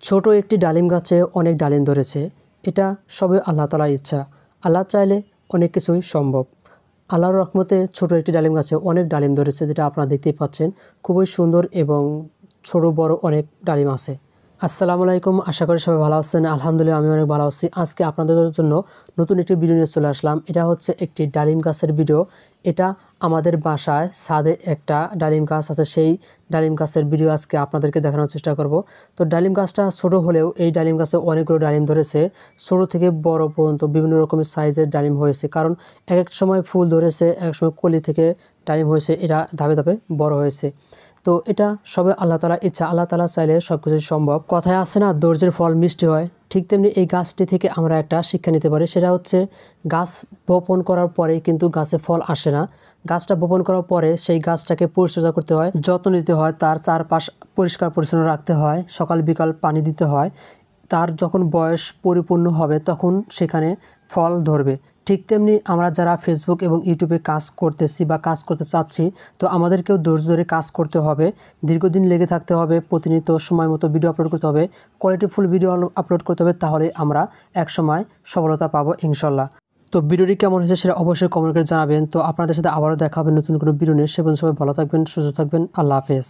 ছোট একটি ডালিম গাছে অনেক ডালিম ধরেছে। এটা সবই আল্লাহ তাআলার ইচ্ছা। আল্লাহ চাইলে অনেক কিছুই সম্ভব। আল্লাহর রহমতে ছোট একটি ডালিম গাছে অনেক ডালিম ধরেছে, যেটা আপনারা দেখতেই পাচ্ছেন। খুবই সুন্দর এবং ছোট বড় অনেক ডালিম আছে। আসসালামু আলাইকুম, আশা করি সবাই ভালো আছেন। আলহামদুলিল্লাহ আমি অনেক ভালো আছি। আজকে আপনাদের জন্য নতুন একটি ভিডিও নিয়ে চলে আসলাম। এটা হচ্ছে একটি ডালিম গাছের ভিডিও। এটা আমাদের বাসায় ছাদে একটা ডালিম গাছ আছে, সেই ডালিম গাছের ভিডিও আজকে আপনাদেরকে দেখানোর চেষ্টা করব। তো ডালিম গাছটা ছোট হলেও এই ডালিম গাছে অনেকগুলো ডালিম ধরেছে। ছোট থেকে বড় পর্যন্ত বিভিন্ন রকমের সাইজের ডালিম হয়েছে, কারণ এক এক সময় ফুল ধরেছে, এক সময় কলি থেকে ডালিম হয়েছে, এটা ধাপে ধাপে বড় হয়েছে। তো এটা সবে আল্লাহ তাআলার ইচ্ছা। আল্লাহ তাআলা চাইলে সব কিছুই সম্ভব। কথায় আছে না, ধৈর্যের ফল মিষ্টি হয়। ঠিক তেমনি এই গাছটি থেকে আমরা একটা শিক্ষা নিতে পারি। সেটা হচ্ছে, গাছ বপন করার পরে কিন্তু গাছে ফল আসে না। গাছটা বপন করার পরে সেই গাছটাকে পরিচর্যা করতে হয়, যত্ন নিতে হয়, তার চারপাশ পরিষ্কার পরিচ্ছন্ন রাখতে হয়, সকাল বিকাল পানি দিতে হয়। তার যখন বয়স পরিপূর্ণ হবে তখন সেখানে ফল ধরবে। ঠিক তেমনি আমরা যারা ফেসবুক এবং ইউটিউবে কাজ করতেছি বা কাজ করতে চাচ্ছি, তো আমাদেরকেও ধৈর্য ধরে কাজ করতে হবে, দীর্ঘদিন লেগে থাকতে হবে, প্রতিনিয়ত সময় মতো ভিডিও আপলোড করতে হবে, কোয়ালিটিফুল ভিডিও আপলোড করতে হবে। তাহলে আমরা একসময় সফলতা পাবো ইনশাল্লাহ। তো ভিডিওটি কেমন হয়েছে সেটা অবশ্যই কমেন্ট করে জানাবেন। তো আপনাদের সাথে আবারও দেখা হবে নতুন কোনো ভিডিও নিয়ে। সে পর্যন্ত সবাই ভালো থাকবেন, সুস্থ থাকবেন। আল্লাহ হাফেজ।